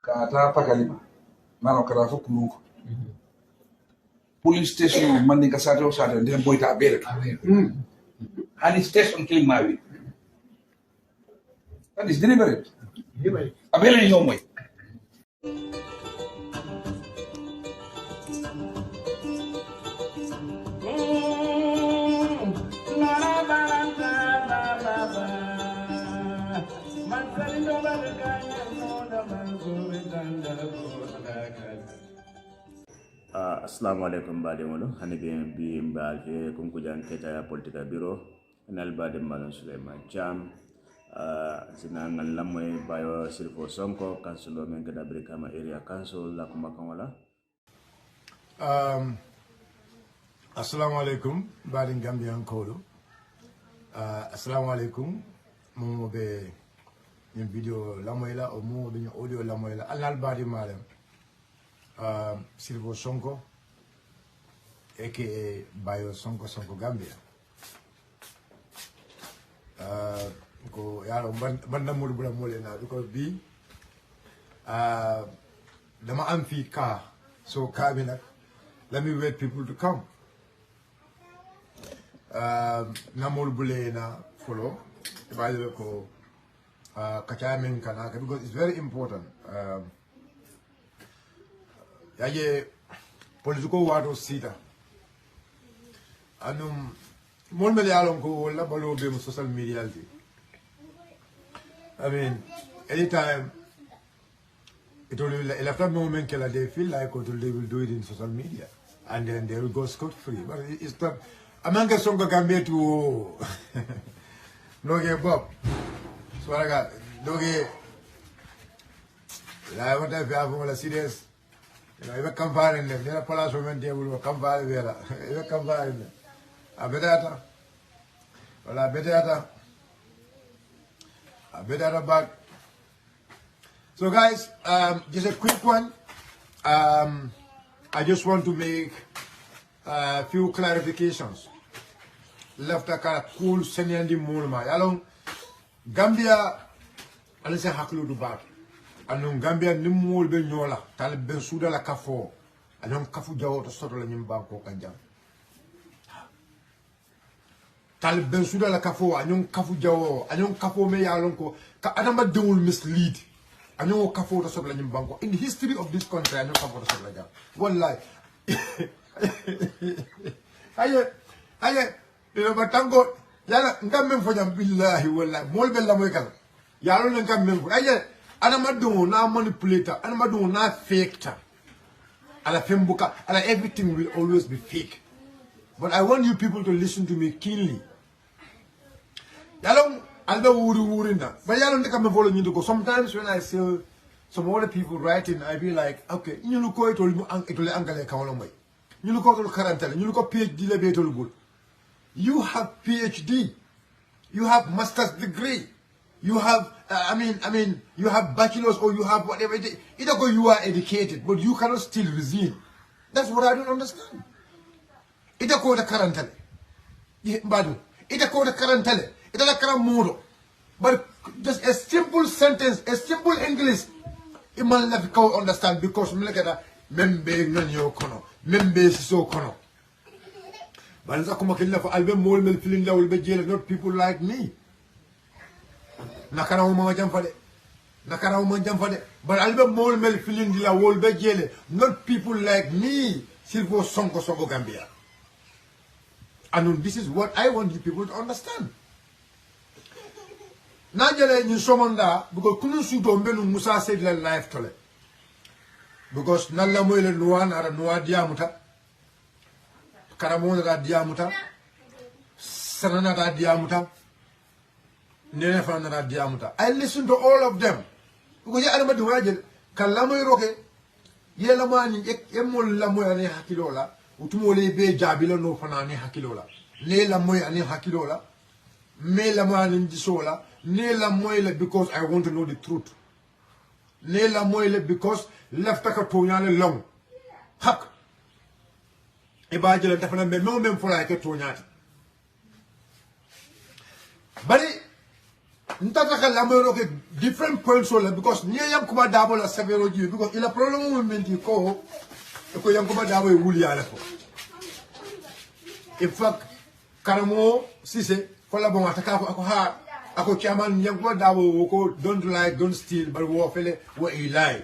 Kata pakalima. Mano kara fo kulunko. Police station mandi kasate o sate ndem boyta abere. Hani station kilim mawi. That is deliberate. Abele no moy. Assalamu alaikum bademolo hanibe bi mbalke Kunkujang Keitaya UDP Bureau nal badem malon Suleiman Jam sina ngal lamoy bayo silfo sonko councilor men gada brikama area council la kuma kanwala Assalamu alaikum badin Gambian kodo assalamu alaikum mo be ni video lamoy la o mo be audio lamoy la alal badi malem Silvo Sonko aka Bayo Sonko Gambia ko yaro banda mul bula mole na because bi dama am fi ka so ka bi nak let me wait people to come na mul bule na follow ba ko kachamen kana because it's very important yaje political wato sita anum mon mel yalon ko wala balo be social media alti I mean anytime it will after moment kala they feel like they will do it in social media and then they will go scot free but it's not amanga songa Gambia to no get bob so I got doge la wata fi afu la serious ibe campagne ne dina place o men tebul campagne wela ibe campagne abedata wala abedata back. So guys, just a quick one. I just want to make a few clarifications. Left a kind of cool senyandi mulma yalong Gambia alisa haklu du back. Anong Gambia nimul be nyola tal ben suda la kafo anong kafu jawo to soto la nyim banko kanjam tal ben suda la kafo anong kafu jawo anong kafo me yalon ko ka adama dewul mislead anong kafo to soto la nyim banko in the history of this country anong kafo to soto la jam wallahi aye ino batango yala ngam men fo jam billahi wallahi mol be la moy kala yalon ngam men fo aye Anamadungo na manipulator, anamadungo na faketa. Ala fembuka, ala everything will always be fake. But I want you people to listen to me keenly. Yalong alba wuri na. But yalong take me follow you to go. Sometimes when I see some other people writing, I be like, okay, you look it will angale kawalomay. You look to karantele, you look PhD level good. You have PhD, you have master's degree. You have, you have bachelor's or you have whatever it is. Either you are educated, but you cannot still resign. That's what I don't understand. Either go to quarantine. Either go to quarantine. Either the karamodo. But just a simple sentence, a simple English, it might not understand because membe nganyo kono, membe so kono. But it's a kumakilla for album mol mel feeling that will be jail, not people like me. Nakara uma jamfade but albe mol mel feeling la wol be jele not people like me silvo sonko Gambia and this is what I want you people to understand najale ni somonda because kunu sudo mbelu Musa said la life tole because nalla moyle nuwan ara nuwa diamuta karamona da diamuta sanana da diamuta I listen to all of them because ya alama duwaje kalamo roke ye lamani emol lamo ane hakilola utumole be jabilo no fanane hakilola ne lamo ane hakilola me lamani ndisola ne lamo ile because I want to know the truth ne lamo ile because left ka tonyale long hak e ba jele defana me no même fola ke tonyati bari ntaka ka lamero ke different points wala because ni Yankuba Dabo la severo ji because il a problem momenti ko Yankuba Dabo e wuli ala ko in fact Karamo Ceesay kola bon ataka ko ha ako chairman Yankuba Dabo ko don't lie don't steal but wo fele wo e lie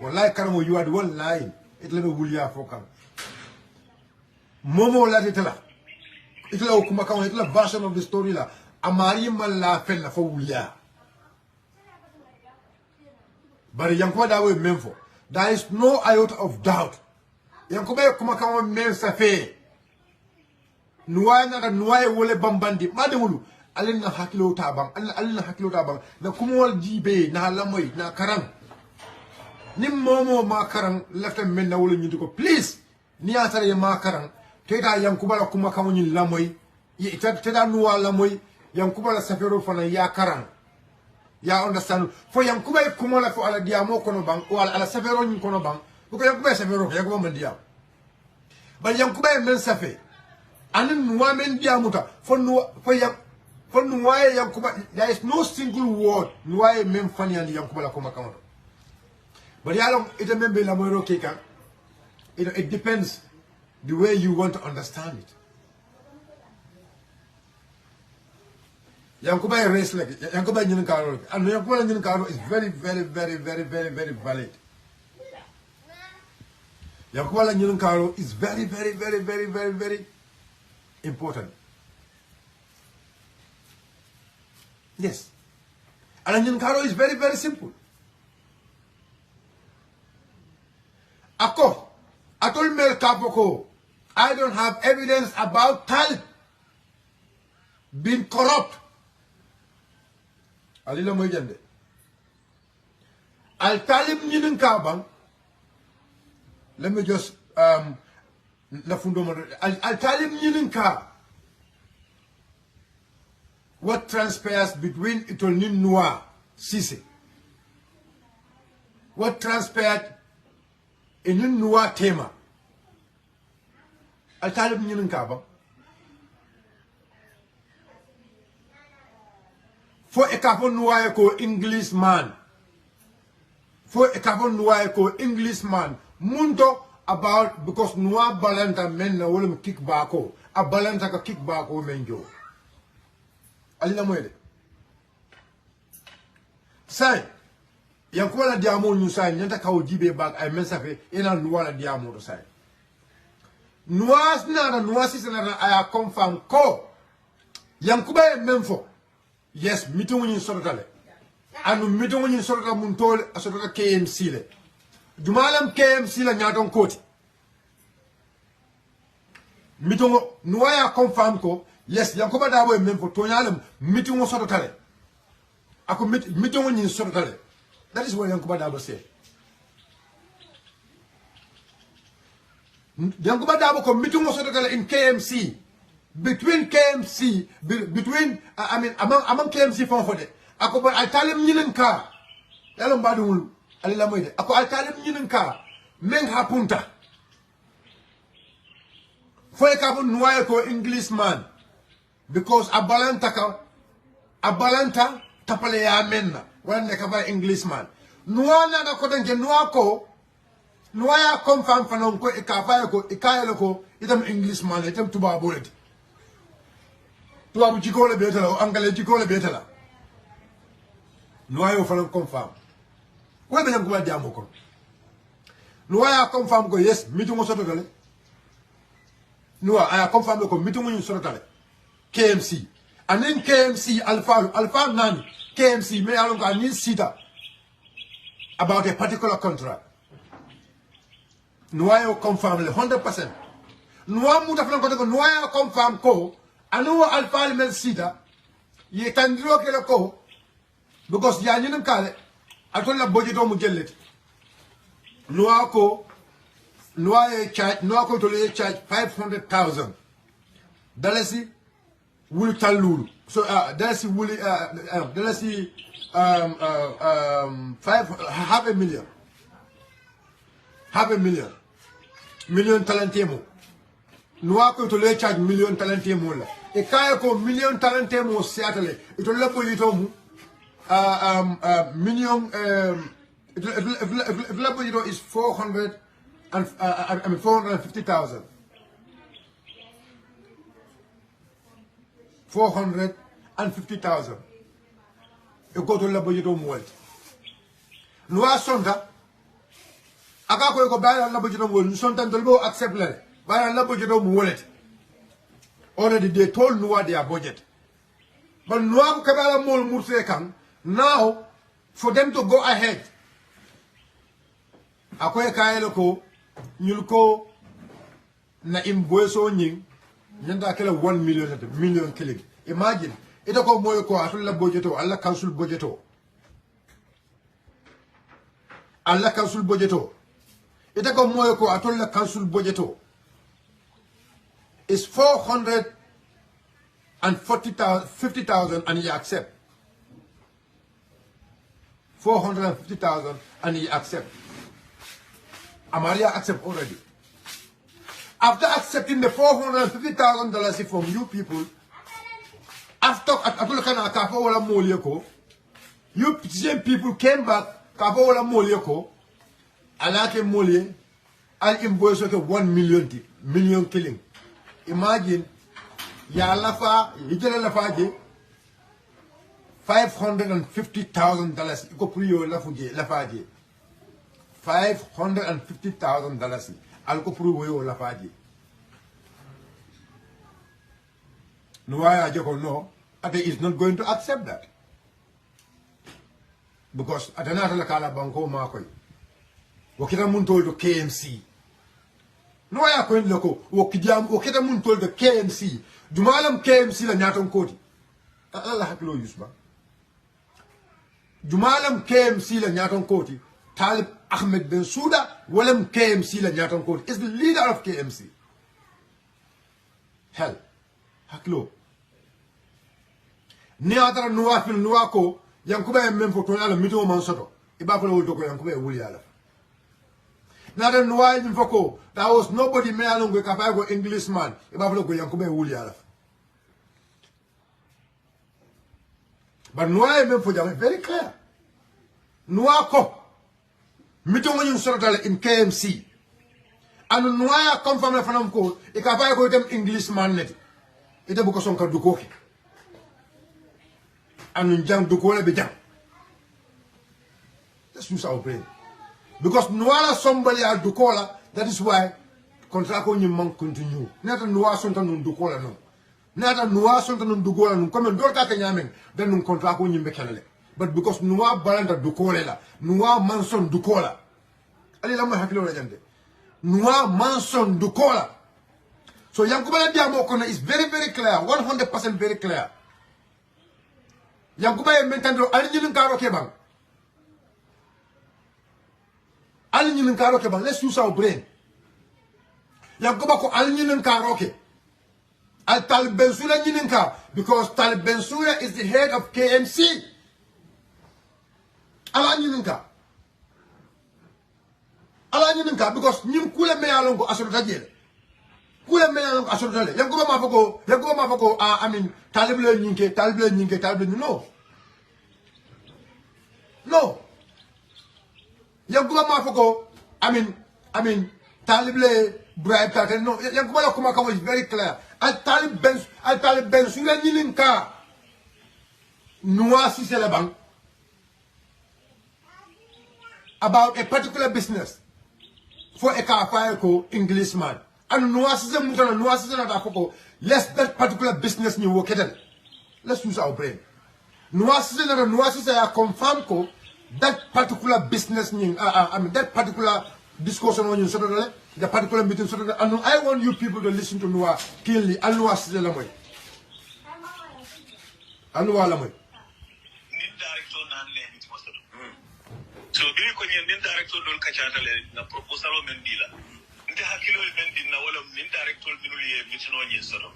wallahi Karamo you are the one lying it le wuli ya fokam momo la tetela itla o kuma kan itla version of the story la amari malla fenna fo wuliya but Yankuba Dabo memfo there is no iota of doubt Yankuba kuma kan men safe nuwa na nuwa wole bambandi madewulu alin na hakilo tabang alin na hakilo tabang na kuma wal jibe na lamoy na karam nim momo ma karam lafta men na wolo nyindi ko please ni atare ma karam teta Yankuba la kuma kan nyi lamoy teta nuwa lamoy Yankuba la safero fana ya karam ya understand fo Yankuba kuma la fo ala diamo kono bang wala ala safero nyi kono bang ko Yankuba safero Yankuba man diam ba Yankuba men safe anin nuwa men diamuta fo nuwa Yankuba there is no single word nuwa men fani and Yankuba la kuma kan but ya long it membe la moyo keka it depends the way you want to understand it. Yankuba race like Yankuba Nyin Karo and Yankuba Nyin Karo is very valid. Yankuba Nyin Karo is very important. Yes. And Nyin Karo is very simple. Ako, Atol Mel Kapoko, I don't have evidence about Talib being corrupt. Alila moy jande al talib ñinin kabang let me just la fundo al talib ñinin ka what transpires between Itolnin Nuha Ceesay what transpired in Nuha tema al talib ñinin kabang for a couple Nuha ko Englishman. For a couple Nuha ko Englishman. Mundo about because Nuha balanta men na wole kick bako. A balanta ka kick bako menjo. Alina mwede. Say, Yankuba la diamo nyusay nyanta ka ujibe bag ay mensafe ina Nuha la diamo to say. Nuha na Nuha Ceesay na aya confirm ko Yankuba memfo. Yes, meeting in Sorotale. And meeting in Sorota Muntol, a sort of KMC. Dumalam KMC la Nyaton Court. Meeting Nuha confirm ko, yes, Yankuba Dabo memfo Tonyalam, meeting in Sorotale. Ako meeting in Sorotale. That is what Yankuba Dabo said. Yankuba Dabo ko meeting in Sorotale in KMC. Between KMC, among KMC from for it. Ako ba altalim nyinin ka. Yalong badul alila moide. Ako altalim nyinin ka. Meng hapunta. Foy ka Nuha ko Englishman. Because abalanta tapale ya menna. Wala ka ba Englishman. Nuha na ko denje Nuha ko. Nuha ya confirm fanon ko ikafa ko ikayelo ko itam Englishman itam tubaboleti. Tuabu jikole betala, angale jikole betala. Nuha yo falam confirm. Why be Yankuba diamo kon? Nuha ya confirm ko yes, meeting mo soto dale. Nuha ya confirm ko meeting mo soto dale. KMC. And then KMC Alpha nani KMC me along ka need sita about a particular contract. Nuha yo confirm 100%. Nuha muta falam ko Nuha yo confirm ko anu alfa mel sida ye tandiro ke ko because ya nyinum kale atol la budgeto mu jelleti Nuha ko to le charge 500,000 dalasi wul talulu so dalasi wuli dalasi half a million talentemo Nuha ko to le charge million talentemo la e kaya ko million talentemo siatale ito la polito mu million if budget is 450,000. 450,000. You go to the budget of world. No sonda. Aka ko buy the budget of world. Sonda don't accept it. Buy the budget of world. Already they told Nuha their budget. But Nuha kabala mol murse kan. Now for them to go ahead. Akoye kaelo ko nyulko na imboeso nying nyanda kala 1 million killing. Imagine ito ko moyo ko atulla budgeto alla council budgeto. Alla council budgeto. Ito ko moyo ko atulla council budgeto. Is 450,000 and you accept. 450,000 and you accept. Amaria accept already. After accepting the $450,000 from you people, after you same people came back, alake molye, al invoice 1 million killing. Imagine, ya lafa, yijela lafaje, $550,000. Iko priyo lafaje. $550,000. Alko priyo lafaje. Nuha Ceesay no, Ate is not going to accept that. Because Atanata la kala banko makoy. Wakita mun told to KMC. Nuha Ceesay loko wakita mun told to KMC. Jumalam KMC la nyaton kodi. Allah hakilo yusba. Jumalam KMC la nyaton kodi. Talib Ahmed Ben Souda walam KMC la nyaton kodi. Is the leader of KMC. Hell. Hakilo. Ni atara Nuha fil Nuha ko yankuba men foto ala mito man soto iba ko wol to ko yankuba wuli ala na den Nuha in foko there was nobody me along go kafa go Englishman iba ko yankuba wuli ala but Nuha men fo jam very clear Nuha ko mito ngin soto ala in KMC and Nuha confirm fanam ko e kafa go dem Englishman net ite bu ko son ka du ko and jang dukola be jang. Let's use our brain. Because Nuha somebody al dukola, that is why contracto ni man continue. Nata Nuha sonta nun dukola no. Nata Nuha sonta nun dukola no. Comme dorka ke nyamen, then nun contracto ni mekanale. But because Nuha balanda dukola la, Nuha manson dukola. Ali la mo hakilo la jande. Nuha manson dukola. So yankubala diamo kono is very clear, 100% very clear. Yankuba e mentando alinyinin karo kebang. Alinyinin karo kebang. Let's use our brain. Yankuba ko alinyinin karo ke. Al Talib Bensouda nyinin ka because Talib Bensouda is the head of KMC. Alinyinin ka. Alinyinin ka because nyim kule me alongo asota jele. Kule me alongo asota jele. Yankuba mafoko I mean Talib le nyinke no. No. Yankuba mafoko I mean Talib le bribe cartel no. Yankuba la kuma is very clear. Al Talib Bensouda nyinin ka Nuha Ceesay la bang about a particular business for a car fire ko Englishman. And Nuha Ceesay na foko let's that particular business ni work it. Let's use our brain. Nuha Ceesay confirm ko that particular business ni that particular discussion on you the particular meeting and I want you people to listen to Nuha clearly. Nuha Ceesay la moy. Nuha la moy. So biri ko nyen nin director dol kachata le na proposal o men dila nte hakilo men dinna wala nin director minul ye mitino nyen soto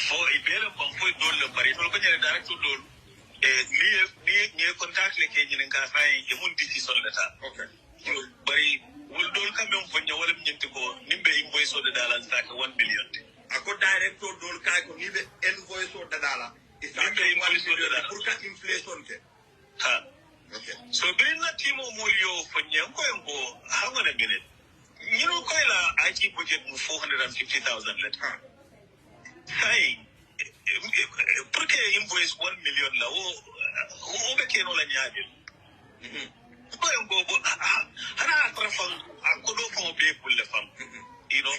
fo ibele bon fo dol le bari tol ko nyen director dol ni contact le ke nyen ka fay e mun diti son leta okay bari wol dol kam men fo nya wala nyenti ko nimbe invoice o de dala saka 1 billion ako director dol kay ko nibe invoice o de dala It's actually 1 million pour que inflation ke. Ha. Okay. So bring that team of Molio for Nyanko, hang on a minute. You know, Koila, IT budget 450,000 letter. Say, put invoice 1 million la who became all an yard. You know,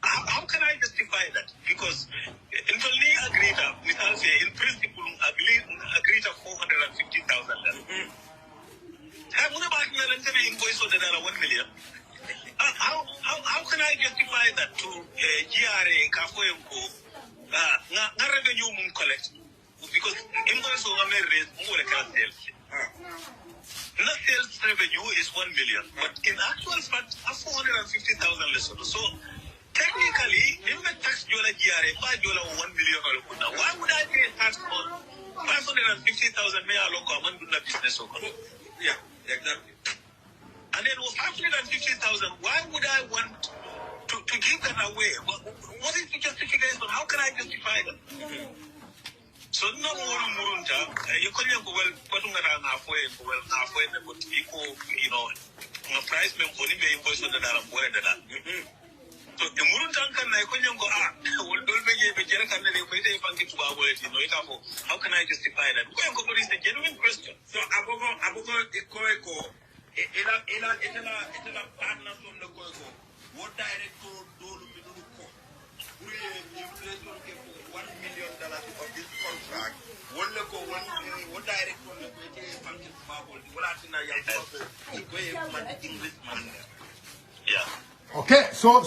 how can I justify that? Because in principle, agreed to 450,000. I'm going to buy an invoice for the 1 million. How can I justify that to GRA, Kafoenko, revenue moon collect? Because invoice over raise more sales. Not sales revenue is 1 million, but in actual fact, 450,000 less. So technically, if the tax jola GRA, $1 million. Why would I pay tax on 550,000 may I look on business? Yeah, exactly. And then 550,000, why would I want to give that away? What is the justification? How can I justify that? So no more Murunta, you call your well, Patunga halfway, but equal, you know, price me for the invoice on the more than that. So the Muruntan can I call you go, will do be a general candidate, how can I justify that? What is the genuine question? So Abogo, the Koeko. It's a partner from the Koiko. What director do you do? $1 million of this contract. What director yeah. Okay, so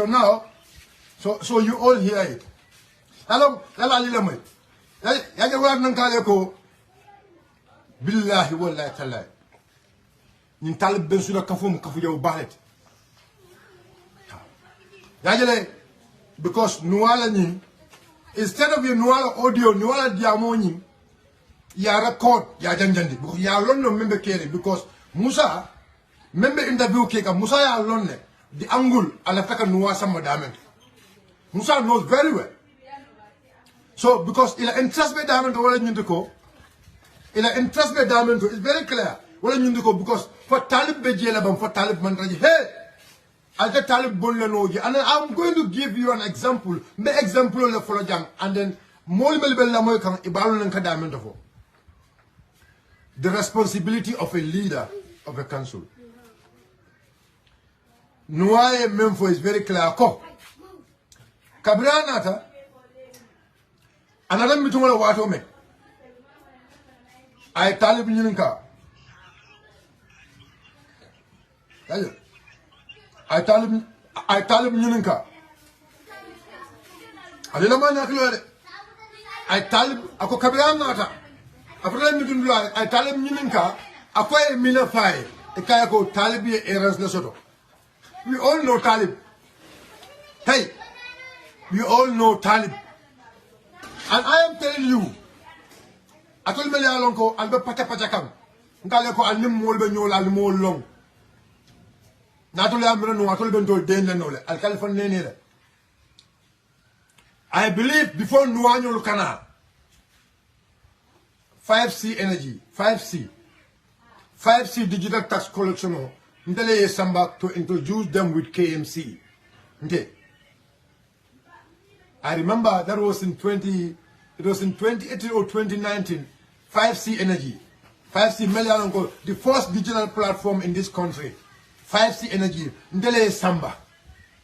now, so you all hear it. Hello, billahi wallahi tallahi ñin talib ben suna kafum kafu yow balet yajale because nuwala ñin instead of you nuwala audio nuwala diamo ñin ya record ya janjandi because ya lonno membe kere because Musa membe interview keka Musa ya lonne the angle ala taka nuwa sama damen Musa knows very well so because ila interest be damen to wala ñinde ko il a interest be diamond is very clear wala ñu ko because for talib be jela bam for talib man raji hey alta talib bon la noji and I'm going to give you an example me example le folo jang and then mol mel bel la moy kan ibalu nan ka diamond fo the responsibility of a leader of a council noye memfo is very clear ko kabranata anadam mituma wato me ay talib ñuninka ay talib ñuninka adina ma ñaklo de ay talib ako kabira nata après mi dund la ay talib ñuninka akoy mina fay e kay ko talib e errors le soto we all know talib hey we all know talib and I am telling you atol mel yalon ko albe pata kam ngale ko anim molbe ñol al mol long natol ya mena no atol ben to den no le al kalfon nene le I believe before nuanyol kana 5C energy 5C digital tax collection ndele samba to introduce them with KMC okay I remember that was in 2018 or 2019, 5C Energy. 5C Melianongo, the first digital platform in this country. 5C Energy. Ndele Samba.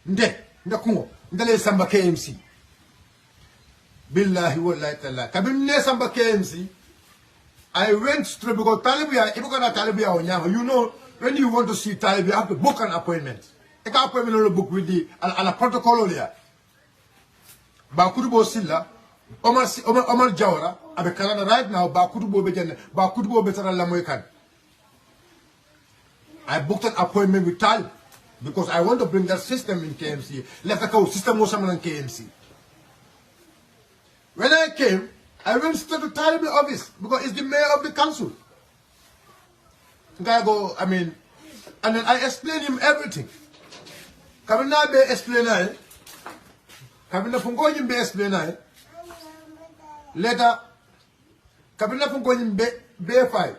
Ndele Samba KMC. Billahi wallahi ta'ala. Kabim ne Samba KMC. I went straight because Talibia, you know, when you want to see Talibia, you have to book an appointment. Take an appointment on the book with the protocol there. Bakurubo Silla. Omar Jawara, abe Canada right now, Bakutubo Betara Lamoikan. I booked an appointment with Talib because I want to bring that system in KMC. Left a system was in KMC. When I came, I went straight to Talib's office because he's the mayor of the council. I mean, and then I explained him everything. Kabinabe explained kabina fungo nyimbe explain ay later kabina fungo nyimbe B5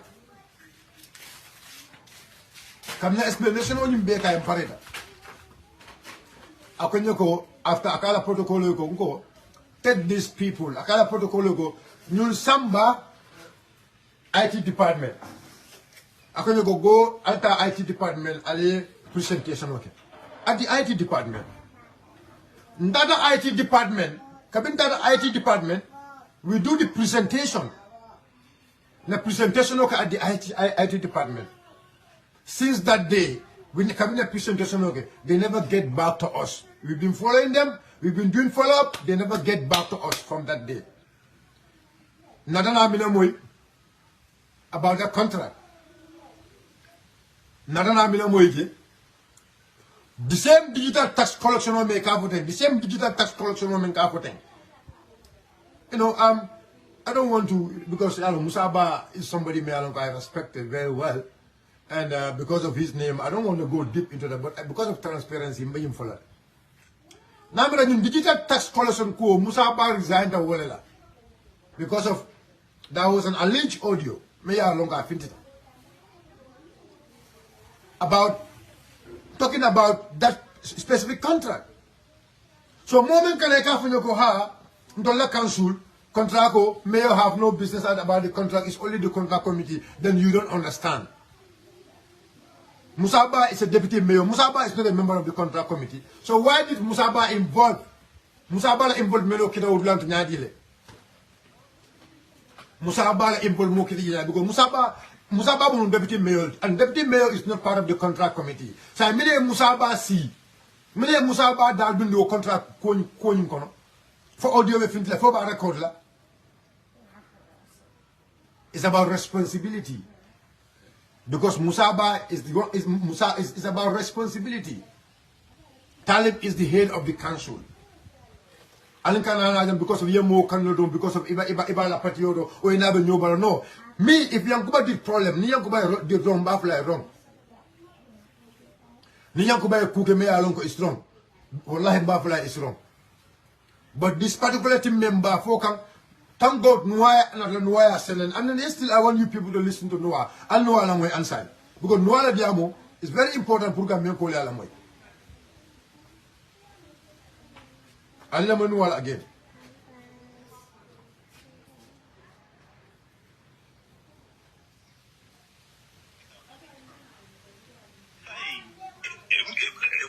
kabina explanation o nyimbe kay pareta akonyo ko after akala protocol ko take these people akala protocol ko ñun samba IT department akonyo go alta IT department ale presentation okay at the IT department ndada IT department kabinda IT department we do the presentation the presentation okay at the IT department since that day when the cabinet presentation okay they never get back to us. We've been following them, we've been doing follow-up, they never get back to us from that day. Nadana Minamoy about that contract. Nadana Minamoy, the same digital tax collection on make the same digital tax collection on make you know, I don't want to, because Musaba is somebody I respect very well. And because of his name, I don't want to go deep into that, but because of transparency, I'm being followed. Now, digital tax collection ko Musaba resigned because of there was an alleged audio, about talking about that specific contract. So, moment can I come from ha, Ndola Council, contract mayor have no business about the contract, it's only the contract committee, then you don't understand. Musaba is a deputy mayor. Musaba is not a member of the contract committee. So why did Musaba involve? Musaba involved Melo Kita Woodland to Nyadile. Musaba involved Mokiti because Musaba was deputy mayor, and deputy mayor is not part of the contract committee. So I made Musaba see. Made Musaba dalbin do contract kono for audio we for record la. It's about responsibility. Because Musaba is about responsibility. Talib is the head of the council. Because of Yemo Kanodon, because of Iba La Patiodo, or Inabe Nobel. No. Me, if Yankuba did problem, Niyankuba did wrong, Bafla wrong. Niyankuba Kukeme Alonko is wrong. Wallahi Bafla is wrong. But this particular team member, Fokang, thank God, Nuha and Nuha Ceesay, and then still I want you people to listen to Nuha. I'll know along my answer. Because Nuha Diamo is very important for Gambian along way. I'll never know again.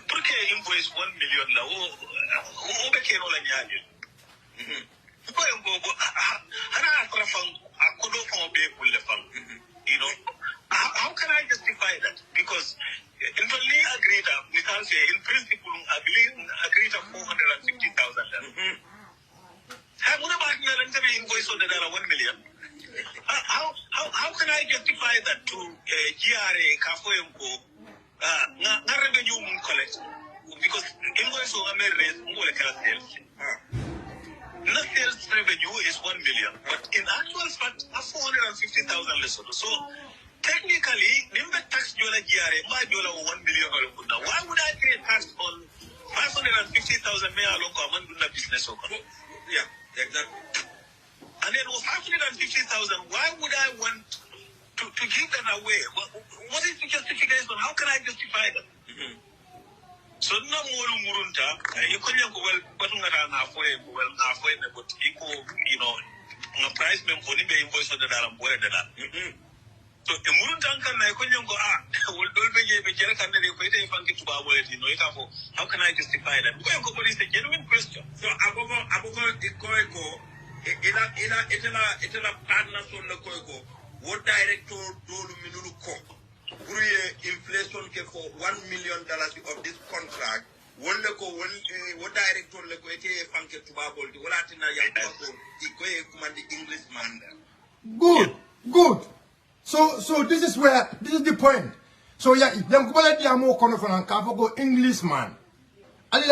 Porque invoice 1 million la o be kero la nyaani you know, how can I justify that? Because in principle agree to 450,000. Invoice on the $1 million. How can I justify that to GRA Kafoyemko revenue collect? Because invoice on sales. Not sales revenue is 1 million, but in actual fact, 450,000 less. So technically, the tax jola GRA, my jola 1 million. Why would I pay tax on 550,000 may alone come and do the business? Yeah, exactly. And then 550,000, why would I want to give them away? What is the justification? How can I justify that? So no more murunta, you couldn't go well, but halfway, but equal, you know, a price men for the invoice on the dollar more than that. So the murunta can I couldn't go will do be a candidate waiting if I get to our way, you know, how can I justify that? It's a genuine question. So Abugo the Koiko, it's a partner on the Koiko, what director do Minuko? Inflation for $1 million of this contract. What director funky to Babel, the Englishman. Good. So this is the point. So yeah, young Diamo Conofan Kapogo Englishman. And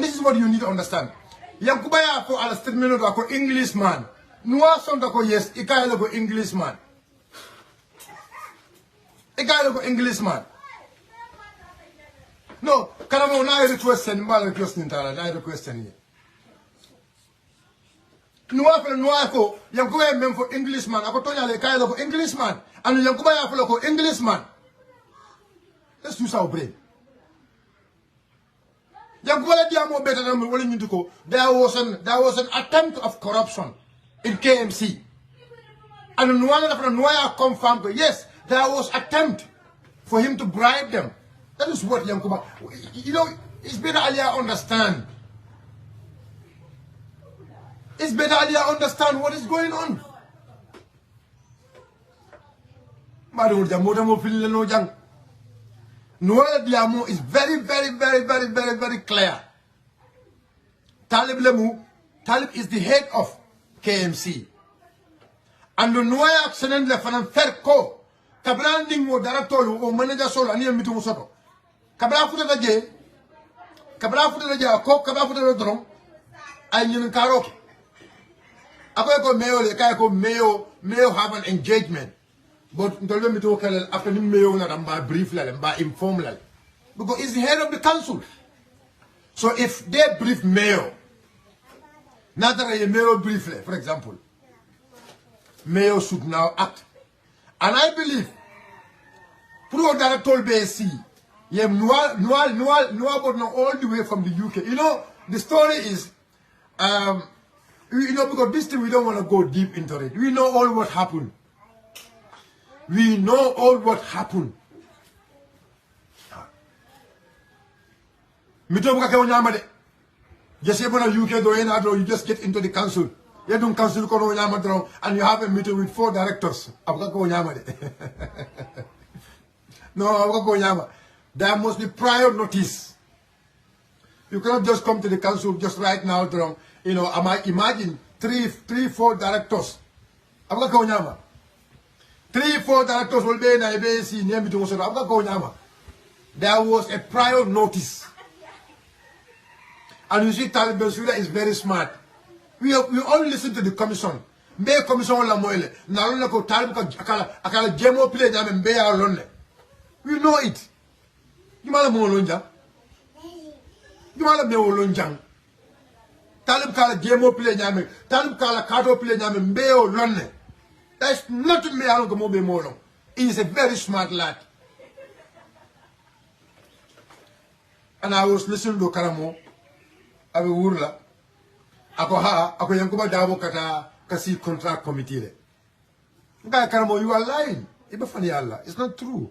this is what you need to understand. Young Kubaya for a statement of Englishman. Nuha Sondako, yes, Ikailo Englishman. A guy like Englishman. No, Karamo, now I request and Mala question Tara, I request any. Nuako, Yankuba men for Englishman, Akotoya le Kailo for Englishman, and Yankuba for Englishman. Let's use our brain. Yankuba Diamo better than willing to go. There was an attempt of corruption in KMC. And Nuaya confirmed, yes, there was attempt for him to bribe them. That is what Yankuba, you know, it's better earlier understand. It's better earlier understand what is going on. Nuaya Diamo is very clear. Talib is the head of KMC. And the Nuaya accident left and Ferko. Kabranding mo daratolu o manager solo ani mitu soto. Kabra futa daje ko kabra futa drom ay ñun karo. Akoy ko mayo le kay ko mayo have an engagement. But ntolbe mitu kala after ni mayo na mba brief la mba inform la. Because he's the head of the council. So if they brief mayo, not that a mayo briefly, for example, mayo should now act. And I believe, Pro that told BSC, yeah, Noah all the way from the UK. You know, the story is, you know, because this thing we don't want to go deep into it. We know all what happened. We know all what happened. Just UK, you just get into the council. You don't council and you have a meeting with 4 directors. No, there must be prior notice. You cannot just come to the council just right now. You know, imagine 3-4 directors. 3-4 directors will be in IBC near meeting. There was a prior notice. And you see, Talib Bensouda is very smart. We only listen to the commission. Be commission la moile. Na lona ko Talib akala jemo play jam be alone. We know it. Jumala mo lonja. Jumala me lonja. Talib kala jemo play jam. Talib kala kato play jam be alone. That's not me alone ko mo be mo long. He is a very smart lad. And I was listening to Karamo. Abe wurla. Ako Yankuba Dabo kata kasi contract committee le. Nga Karamo, you are lying. Iba funny Allah. It's not true.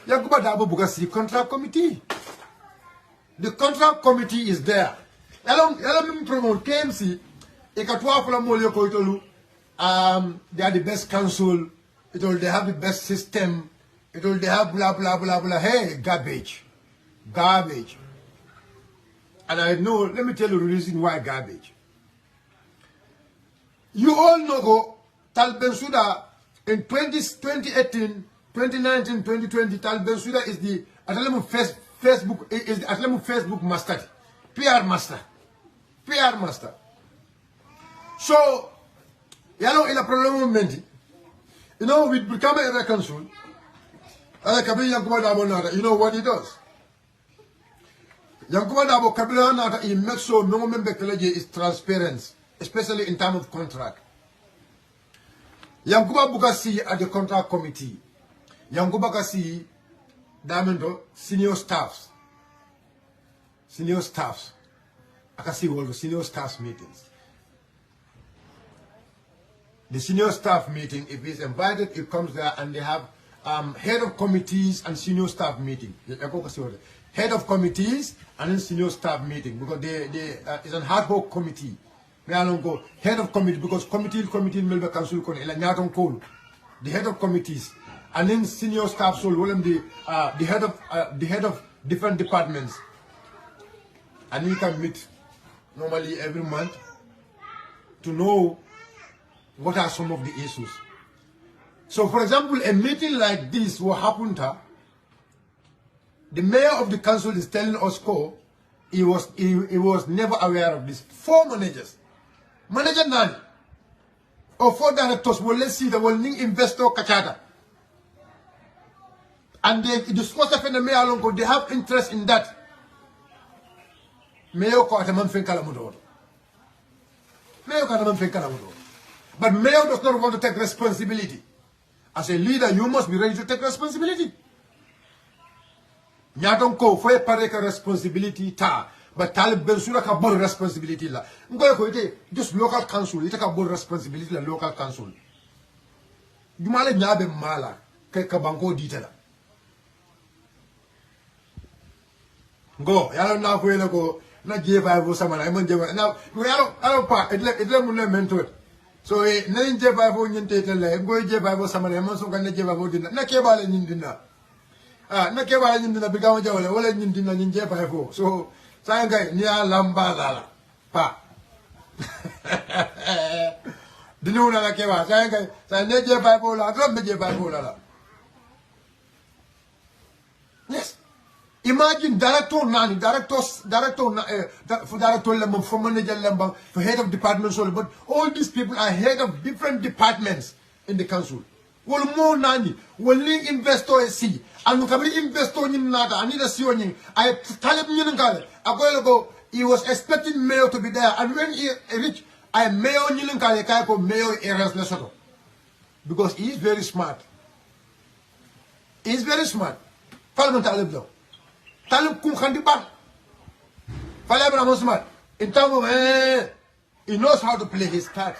Yankuba Dabo bukasi contract committee. The contract committee is there. Yalom promote KMC. Ikatwa fula molyo ko itolu. They are the best council. They have the best system. They have blah blah blah blah. Hey, garbage. Garbage. And I know, let me tell you the reason why garbage. You all know Talib Bensouda in 2018, 2019, 2020, Talib Bensouda is the Facebook master, PR master. PR master. So, you know, in a problem you know, we become a council. You know what he does? Yankuba Dabo Kabila Nata, he makes sure no member is transparent, especially in terms of contract. Yankuba Bukasi at the contract committee. Yankuba Kasi Damendo, senior staffs. Senior staffs. I can see all the senior staffs meetings. The senior staff meeting, if he's invited, he comes there and they have head of committees and senior staff meeting. Head of committees and then senior staff meeting because it's an ad hoc committee. Me alone go head of committee because committee member council kon ila nyaton ko the head of committees and then senior staff so the head of different departments, and we can meet normally every month to know what are some of the issues. So for example, a meeting like this will happen to the mayor of the council is telling us he was never aware of this. 4 managers. Manager none. Or 4 directors will let's see the will investor kachada. And they discuss the mayor alone, they have interest in that. Mayor ko ataman fen kala mudo. Mayor ko ataman fen kala mudo. But mayor does not want to take responsibility. As a leader, you must be ready to take responsibility. Nyaton ko foye pare ka responsibility ta, but talib bensura ka bon responsibility la. Ngoy ko ite just local council, ite ka bon responsibility la local council. Jumale nyabe mala kay ka banko ditela. Go, yalo na ko ele ko na J5 samana e mon J5 na yalo pa edle mun le mentor. So na J5 nyinte tele ngoy J5 samana e mon so kan J5 dinna na ke bale nyindina. Na ke wala nyindina bigawo jawle wala nyindina nyin J5 so sa ngay ni lamba la pa dinu na ke wa sa ngay sa ne J5 la drum J5 la. Yes, imagine director nani director lemon from manager lemon for head of department so but all these people are head of different departments in the council. Well, more nani, well, link investor see, and kabri investor in nada, I need a sioning. I tell him, I go, he was expecting mayor to be there, and when he reached, I mayor Nilankale Kako, mayor Eras Lesotho. Because he is very smart. He is very smart. Parliament Talib though. Talib Kum Khandiban. Parliament smart. In terms of, he knows how to play his cards.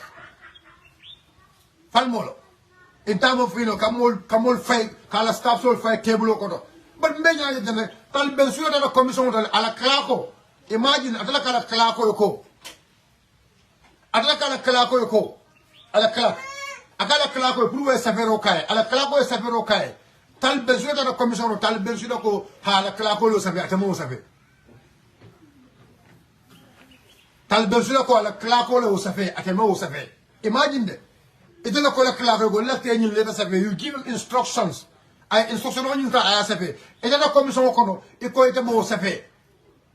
Falmolo. In terms of, Kamol fight, Kala staff so fight table or but Menya is Talib Bensura na commission ala Klako. Imagine Atala Kala Klako yoko. Atala Kala Klako yoko. Ala Klak. Akala Klako Pruwe Savero Kai. Ala Klako Savero Kai. Talib Bensura na commission Talib Bensura ko Hala Klako lo Save Atamo Save. Talib Bensura ko ala Klako lo Save Atamo Save. Imagine that. It is a color clave go left and you later say you give him instructions. I instruction on you that I say. It is a commission kono.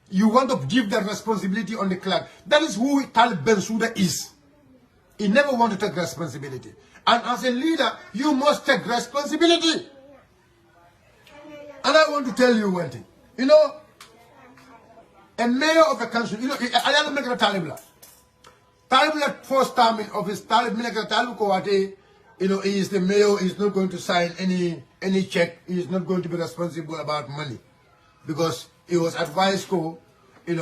You want to give the responsibility on the clerk. That is who Talib Bensouda is. He never want to take responsibility. And as a leader, you must take responsibility. And I want to tell you one thing. You know, a mayor of a council, I don't make a Talib. Talib first time in office, Talib Kowate, he is the mayor, he's not going to sign any check, he is not going to be responsible about money. Because he was advised he's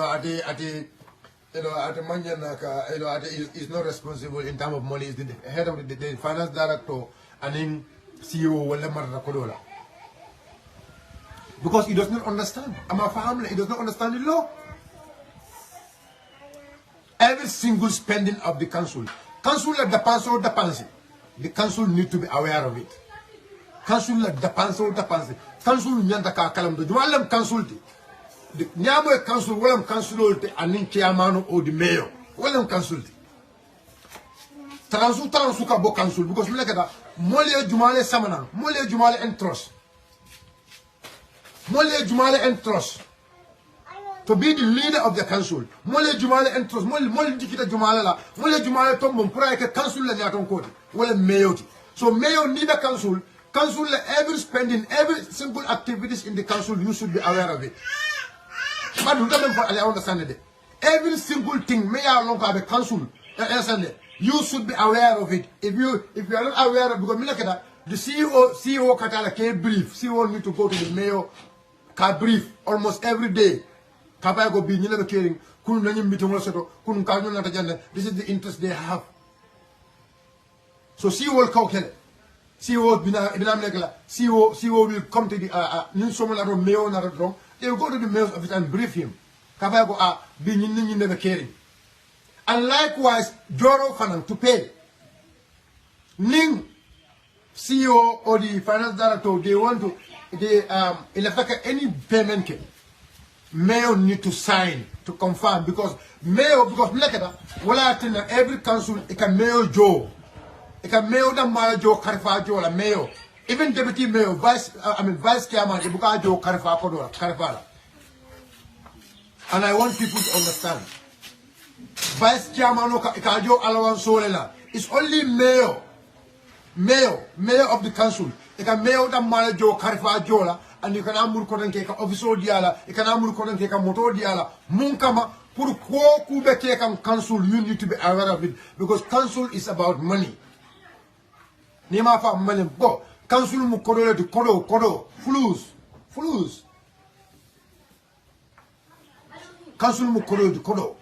not responsible in terms of money, he's the head of the finance director and then CEO Walemar Kodola. Because he does not understand. I'm a family, he does not understand the law. Every single spending of the council the council need to be aware of it. Council council nyanda ka kalam do jumalem council the nyamo council walam council te anin chairman or the mayor walam council transu ka bo council because me lekada mole jumale samana mole jumale entrust to be the leader of the council. Mole Jumale entros, mole dikita Jumala la, mole Jumale tombum, pura ke council la nyaton kodi, wale mayor. So mayor need a council every spending, every single activities in the council, you should be aware of it. But you don't understand it. Every single thing, mayor long have a council, you should be aware of it. If you are not aware of it, because the CEO Katala can brief, CEO need to go to the mayor, can brief almost every day. Go be never caring. This is the interest they have. So CEO will call CEO will come to the mayor. They will go to the mayor's office and brief him. Go be never caring. And likewise, Joro Fanan to pay. Ning CEO or the finance director, they want to in effect any payment came. Mayor need to sign to confirm because every council it can mayor Joe. It can mayor the mayor Joe Karifa Joe la mayor. Even deputy mayor, vice chairman, Ibuka Joe Karifa Kodola, Karifala. And I want people to understand. Vice chairman Kajo Alawan Solela. It's only mayor of the council ika meyo da mala jo karfa jola andi kana mur ko ke ka office diala ikana mur ko ke ka moto diala mun kama pour ko ku be ke kam council you need to be aware of it because council is about money ni ma fa money bo council mu kodo de kodo flus council mu kodo de kodo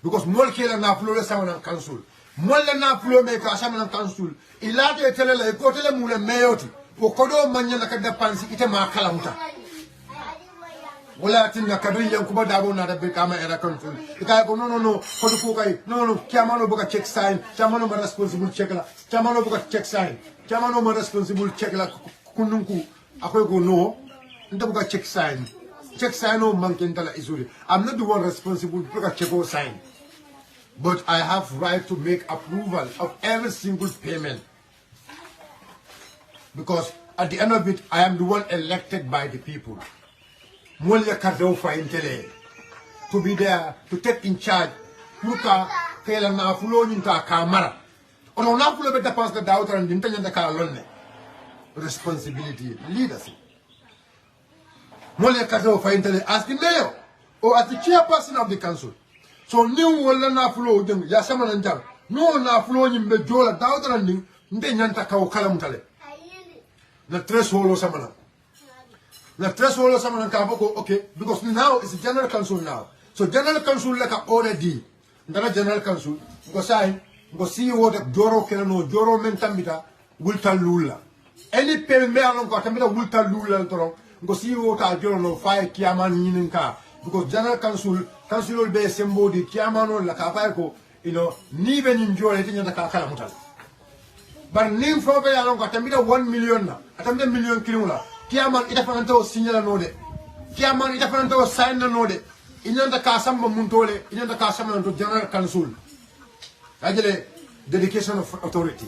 because mol ke la na flo le sama council mol la na flo me ka sama council ila de tele la ko tele mu le meyoti ko kodo manya na ka dépense ite ma kalamuta wala tinna kadu yankuba dabo na rabbe kama era council ika ko no ko ko kay no kiamano buka check sign kiamano ma responsible check la kiamano buka check sign kiamano ma responsible check la kununku akoy ko no nda buka check sign o mankentala isuri I'm not the one responsible buka check o sign but I have right to make approval of every single payment because at the end of it I am the one elected by the people. Molia Kado for Intele to be there to take in charge. Luka Kela na fulo ninta kamara. Ono na fulo beta pass the daughter and intanya da kalonne. Responsibility, leadership. Molia Kado for Intele as the mayor or as the chairperson of the council. So new wala na fulo dem ya sama nanjang. No na fulo nyimbe jola daughter and intanya ka kala mutale. Na threshold sama. The threshold of someone can go, okay, because now it's a general council now. So general council like a already. Ndana general council, go sign, go see what the Joro Kelano, Joro Mentamita, Wilta Lula. Any payment me along got a Wilta Lula, go see what I Joro, fire Kiaman Yininka. Because general council will be somebody, Kiamano, La Capaco, even enjoy it in the Kakalamutal. But name for me along got a 1 million, at a million kilula. Kiaman ita fananto signala node. Kiaman ita fananto sign na node. Inyanda ka samba muntole, inyanda ka samba to general council. Ajele dedication of authority.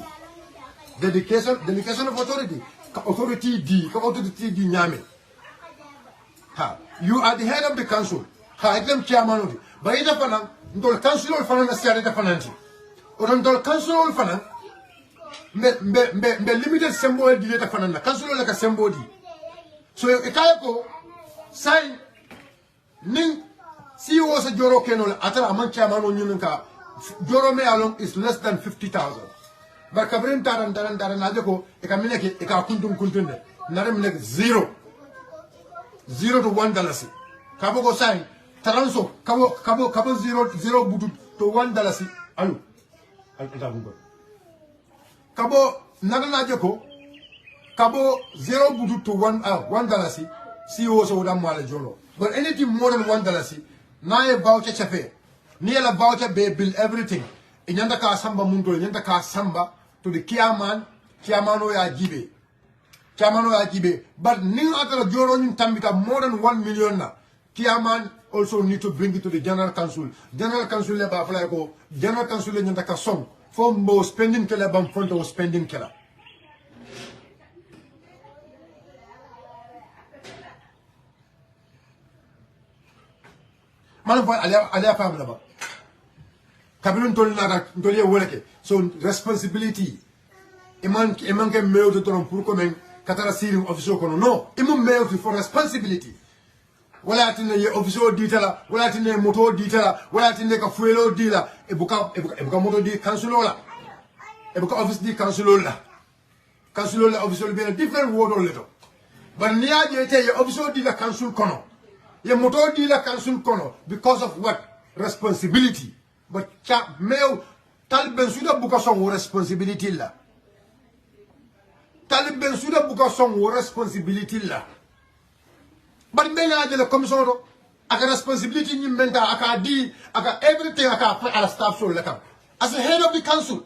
Dedication of authority. Authority D nyame. Ha, you are the head of the council. Ha, item chairman odi. Ba ita fanan ndol council ol fanan na ita fananti. Odon ndol council ol fanan me limited symbol di ita fanan na council ol ka symbol di. So ikayako sign ning CEO sa Joro Kenol atara man chairman on nyunka Joro me along is less than 50,000. But kabrin taran najeko ikamine ke ikakuntunde nare mine $0 to $1. Kabo go sign taranso kabo zero butu to $1 alu alitabugo kabo naga najeko Kabo 0 budu to $1 CEO so da mala jolo. But anything more than $1, na a voucher chafe. Ni la voucher be bill everything. Inyanda ka samba mundo, inyanda ka samba to the chairman ya jibe. But ning atara joro nin tambita more than 1 million na. Chairman also need to bring it to the general council. General council le ba fly ko. General council le nyanda ka song. From bo spending kela bam front of spending kela. So responsibility iman ke mail to toron pour comme katara sirim official kono no imam mail for responsibility wala tinne ye official ditala wala tinne moto ditala wala tinne ka fuelo dila e buka moto di councilor la e buka office di councilor la official be a different word or letter but niya je te ye official di la council kono ye moto di la council kono because of what responsibility but mail talben suda buka son responsibility la talben suda buka son responsibility la but mbena de la commission do aka responsibility ni menta aka di aka everything aka put ala staff so la kam as a head of the council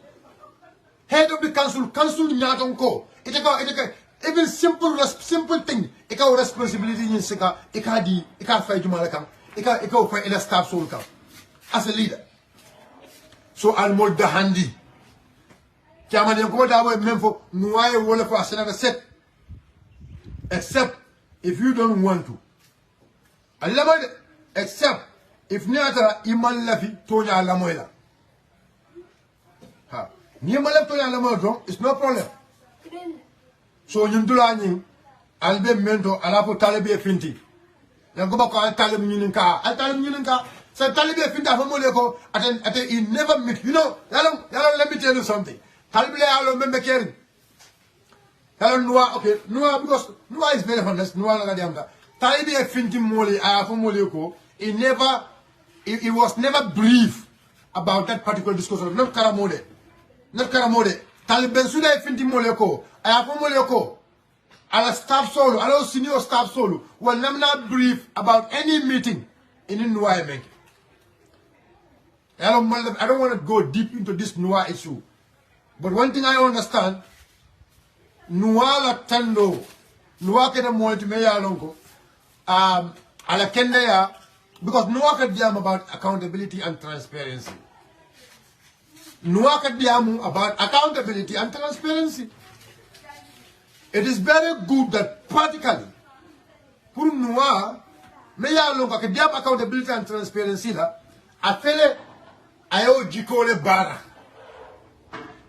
council nyaton ko ite ka even simple thing ika responsibility ni sika ika di ika fay jumala kam ika fay ala staff so kam as a leader. So I'll mold the handy. Chairman, you come down with Memphis, Nuha Ceesay for Senator set. Except if you don't want to. I love it. Except if Niata Iman Lafi Tonya Lamoela. Ha. Niman Lafi Tonya Lamoela, it's no problem. So nyundula nyi albe mento alapo talibe finti. Yango bako al talib nyuninka. So talibe finti afamole ko ate he never meet. You know, yalo let me tell you something. Talibe yalo membe kering. Yalo Nuha, okay, Nuha because Nuha is very honest. Nuha laga diamda. Talibe finti mole afamole ko he was never brief about that particular discussion. Not karamode. Taliban suda finti mole ko ayapo mole ko ala staff solo ala senior staff solo will not brief about any meeting in Nuha. I don't want to go deep into this Nuha issue, but one thing I understand, Nuha la tando Nuha kena molti me ya lonko ala kende ya because Nuha ka diam about accountability and transparency. Nuha ka diam about accountability and transparency. It is very good that practically, pour Nuha, me ya lonko ka diam accountability and transparency la, afele ayo jikole bara.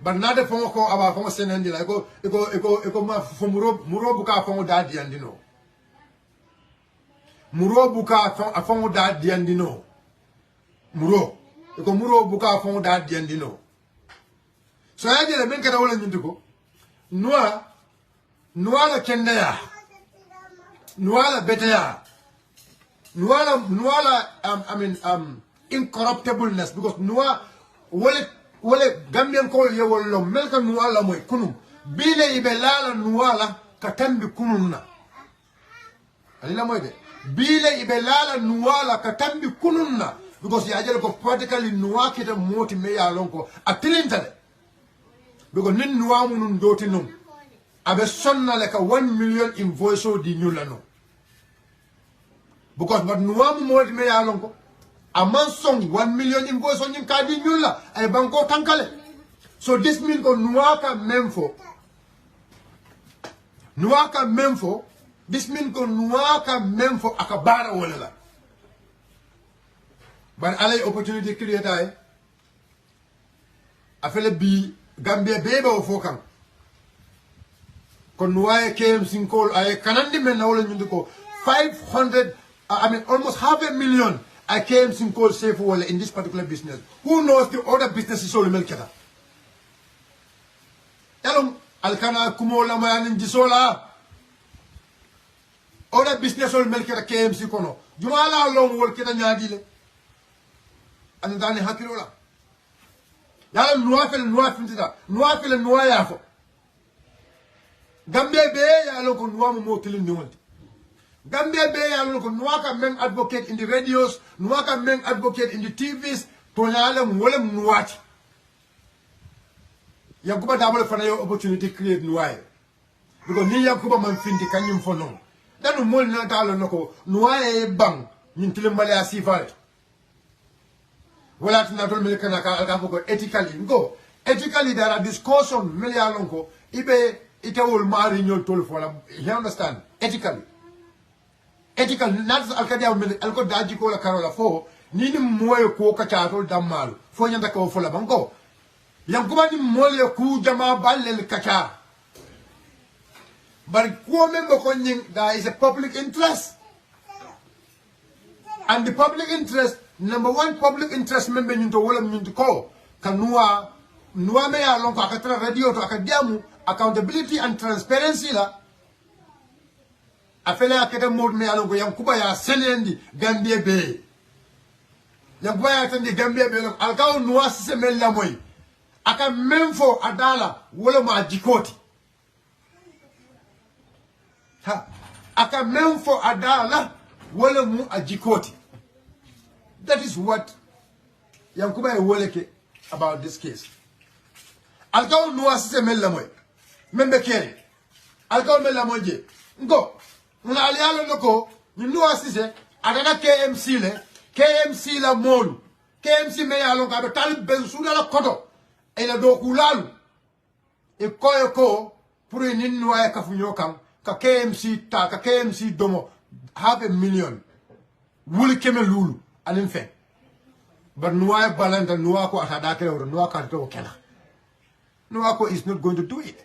But not the phone call about phone sending like eko ma muro buka phone daddy and no. Muro buka a phone daddy and no. Muro buka phone daddy and no. So I did a make it all in go. Nuha la kendaya. Nuha la beteya. Nuha la incorruptibleness because Nuha wale Gambian call ye wala melka Nuha la moy kunum bile ibelala Nuha la katambi kununna alila moy de bile ibelala Nuha la katambi kununna because ya jere ko practically Nuha kita moti me ya lonko atilintale because nin Nuha munun doti num abe sonna like a 1 million invoice di nyula no because but Nuha mu moti me ya lonko a man song 1 million invoice on yin kadi nyula ay banko tankale. So this means ko Nuha ka memfo this means ko Nuha ka memfo akabara wala la. But alay opportunity create ay afele bi Gambia bebe o fokang ko Nuha came single ay kanandi men na wala nyundo 500 almost 500,000 I came to call safe in this particular business. Who knows the other businesses all melkeda? Elom alkana kumola mayanin jisola. Other business all melkeda KMC kono. Jumala long wol kita nyadile. Andani hakirola. Yalam Nuha fintida. Nuha yafo. Gambia be yalo ko Nuha mo kilin niwonti. Gambia be yalo ko Nuha ka men advocate in the radios, Nuha ka men advocate in the TVs, to nyalem wolem Nuhati. Yakuba double for your opportunity create Nuha. Because ni Yakuba man finti kanyum for no. Danu mol na talo noko Nuha e bang nyintile male asifare. Wala tinatul melekana ka alkafoko ethically go. Ethically there are discussion mele alonko ibe itawul mari nyol tol fola. You understand? Ethically, not alkadia alko daji ko la karola fo nini moyo ko kachatol damal fo nyanda ko fola bango yankuba ni mole ku jama balle kacha but ko membo ko nying there is a public interest and the public interest number one public interest member nyinto wala nyinto ko kanua Nuha me ya lonko akatra radio to akadiamu accountability and transparency la afele akete mod me alongo yankuba ya senendi Gambia be yankuba ya tendi Gambia be alkaw Nuha Ceesay mella moy aka memfo adala wala ma jikoti ha aka memfo adala wala mu ajikoti. That is what yankuba e woleke about this case. Alkaw Nuha Ceesay mella moy membe kere alkaw mella moy je ngo muna alialo noko ni Nuha Ceesay adana KMC la molu KMC me yalo ka be talib ben sula la koto ela do kulalu e koyo ko pour ni Nuha ka funyo kam ka KMC domo 500,000 wuli keme lulu anin fe but Nuha balanta Nuha ko atada kele Nuha ka to kela Nuha ko is not going to do it.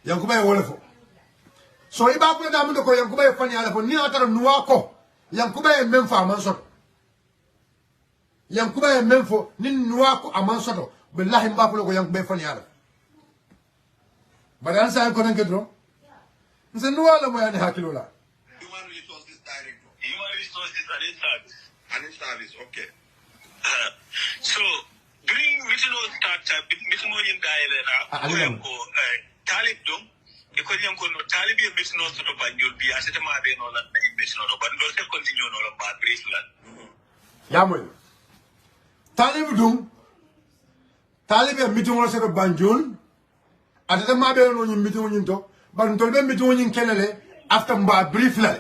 yankuba e wolefo so iba ko da mun ko yankuba e fani ala fo ni atara nuwa ko yankuba e men fa man soto yankuba e men fo ni nuwa ko aman soto billahi mba ko yankuba e fani ala badan sa ko nan kedro nse nuwa la mo yani hakilo la human resources director human resources and in service okay so during mitino start mitino yin daire na ko talib dum e ko nyam ko no talib e mitino so do banjul bi asete ma be no la mitino do bando se continue no la ba bris la ya moy talib dum talib e mitino so do banjul asete ma be no nyim mitino nyin to ban tol be mitino nyin kenele after mba brief la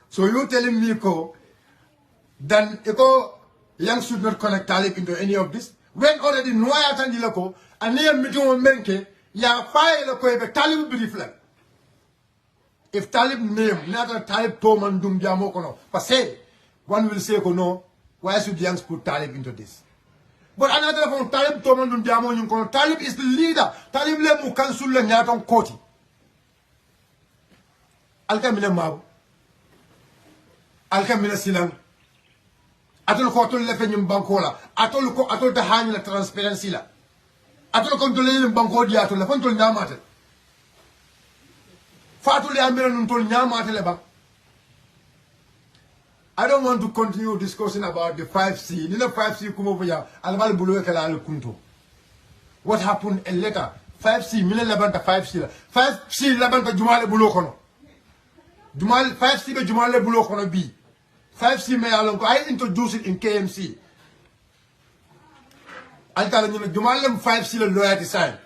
so you telling me ko then eko young should not connect talib into any of this when already noya tandi lako aniya meeting on menke ya file ko be talib brief la if talib name not talib to man dum jamo kono parce one will say ko no why should youngs put talib into this but another from talib to man dum jamo nyun kono talib is the leader talib le mu council la nyaton koti alkamina mabu alkamina silang atol ko atol le fenyum bankola atol ko atol ta hani la transparency la atol ko dole banko di atol la fon tol nyamata fatul ya mera nun tol nyamata le ba I don't want to continue discussing about the 5C. You know 5C come over here. Albal bulu kala al kunto. What happened later? 5C mila labanta 5C. 5C labanta jumale bulu kono. Jumal 5C be jumale bulu kono bi. 5C me alon ko I introduced it in KMC. Altala ñu jumalem 5C le loyalty sign.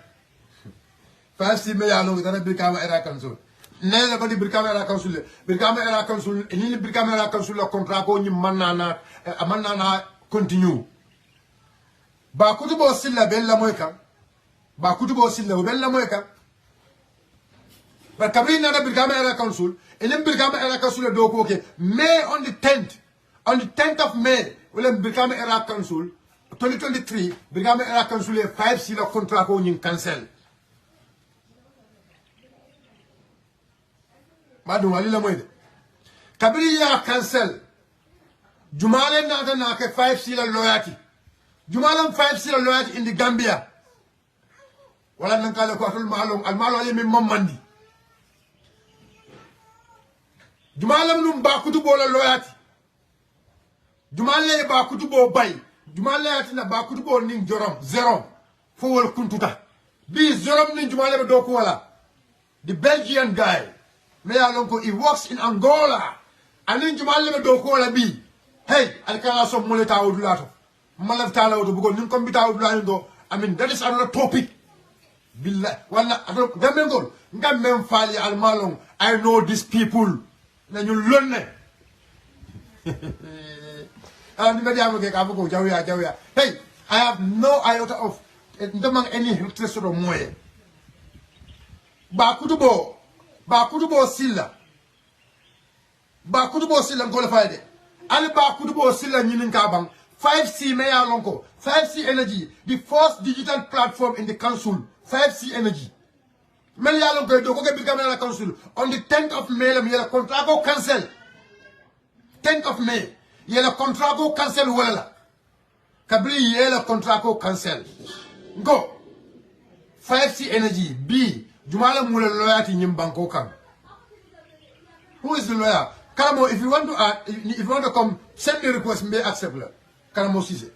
5C me alon ko dana bikama era council. Nela ko di bikama era council. Bikama era council ni bikama era council le contrat ko ñu manana continue. Ba kutubo silla bella moy kam. Ba kutubo silla bella moy kam. But kabri na bikama era council and then Brigama Era Council do okay. May on the 10th of May, will Brigama Era Council 2023, Brigama Era Council 5C la contract ko ñing cancel. Madu wali la moy de. Kabri ya cancel. Jumale na ke 5C la loyalty. Jumale 5C la loyalty in the Gambia. Wala nankala ko atul malum al malo ali min mamandi. Jumalam num ba kutubo la loyati jumale ba kutubo bay jumale atina ba kutubo ning jorom zero fo wol kuntuta bi zorom ning jumale be do ko wala the Belgian guy me alonko he works in Angola anin jumale be do ko wala bi hey alkala so mo leta wudulato malaf taala wudu bugo nin ko bita wudulato do I mean that is another topic billah wala gamen gol ngam fali al malong I know these people na ñu lonne and me diamo ke ka ko jawya hey I have no iota of ndamang any interest or moye ba kutubo silla ngol fayde ali ba kutubo silla ñinin ka bang 5C me ya lonko 5C energy the first digital platform in the council 5C energy men yalon ko do ko ke bigam na council on the 10th of May la yela contrat ko cancel 10th of May yela contrat ko cancel wala kabri yela contrat ko cancel go 5C energy B jumala mula loyalty nyim banko kan who is the lawyer Karamo if you want to if you want to come send me request me accept la Karamo Ceesay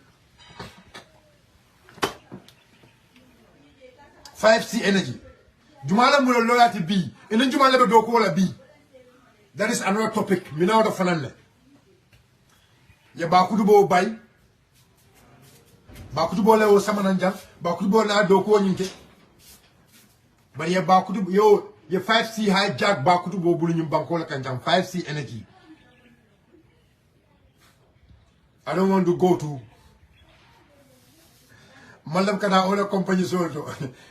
5C energy Jumala mula loyalty B. And then Jumala be do ko la B. That is another topic. Mina wada fananle. Ya ba kutubo bay. Ba kutubo le o samananja. Ba kutubo na do ko nyinke. But ya ba kutubo yo ya 5C hijack ba kutubo bulu nyum banko la kanjam 5C energy. I don't want to go to Malam kana other companies also.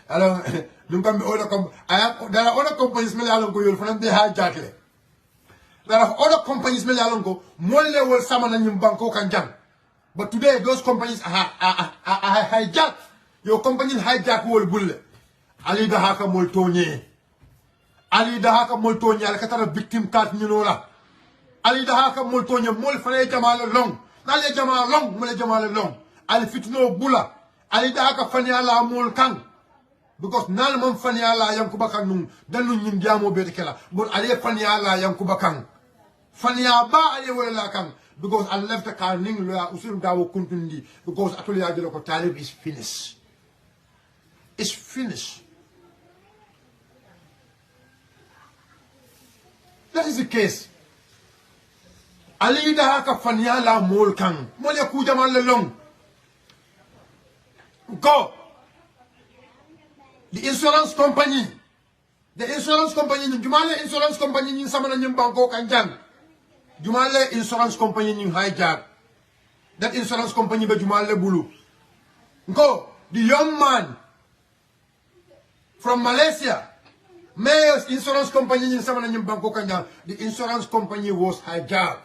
Alors, there are other companies me along go you'll find they hijack le. There are other companies me along go more level samana nyum banko kanjam. But today those companies are hijack. Your company hijack will bulle. ali da haka moltonye ali da haka moltonye al katara victim card nyinola ali da haka moltonye mol fane jamala long nale jamala long mole jamala long ali fitno bula ali da haka fane ala mol kan because nal mom fane ala yankuba kan nun danu nyim diamo be kala bon ali fane ala yankuba kan fane ba ali wala kan because I left the car ning lo usul dawo kuntundi because atoliya jelo ko talib is finished. It's finished. That is the case. Ali da haka fanya la mol kan mol ya ku jamal long go the insurance company ni jumale insurance company ni sama na nyim banko kanjang jumale insurance company ni hijack that insurance company be jumale bulu go the young man from Malaysia Mayor's insurance company in Samananyam Bangkok, the insurance company was hijacked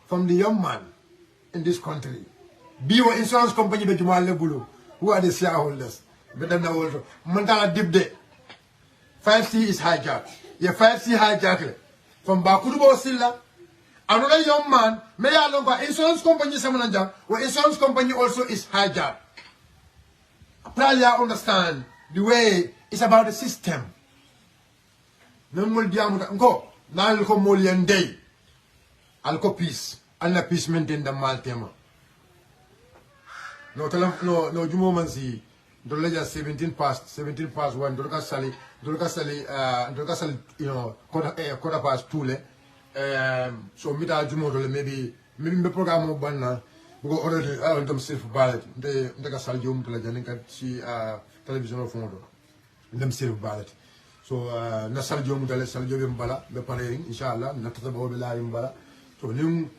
from the young man in this country. Biwa insurance company be Jumal Lebulu, who are the shareholders. But then also Mandala Dibde 5C is hijacked. Yeah, 5C hijacked from Bakudubo Silla. Another young man, Mayor Longa insurance company Samananja, where insurance company also is hijacked. Probably I understand the way it's about the system. Namul diamuta ngo nal ko molian day alko peace alla peace maintain the maltema no jumo man si do leja 17 past 1 do ka sali you know quarter past 2 le so mita jumo do le maybe be programme mo banna go already on them self ballot de ka sal jom to la janen ka si television fondo dem self ballot so na saljo mu dale saljo be mbala be pare inshallah na tatabo be la mbala so nim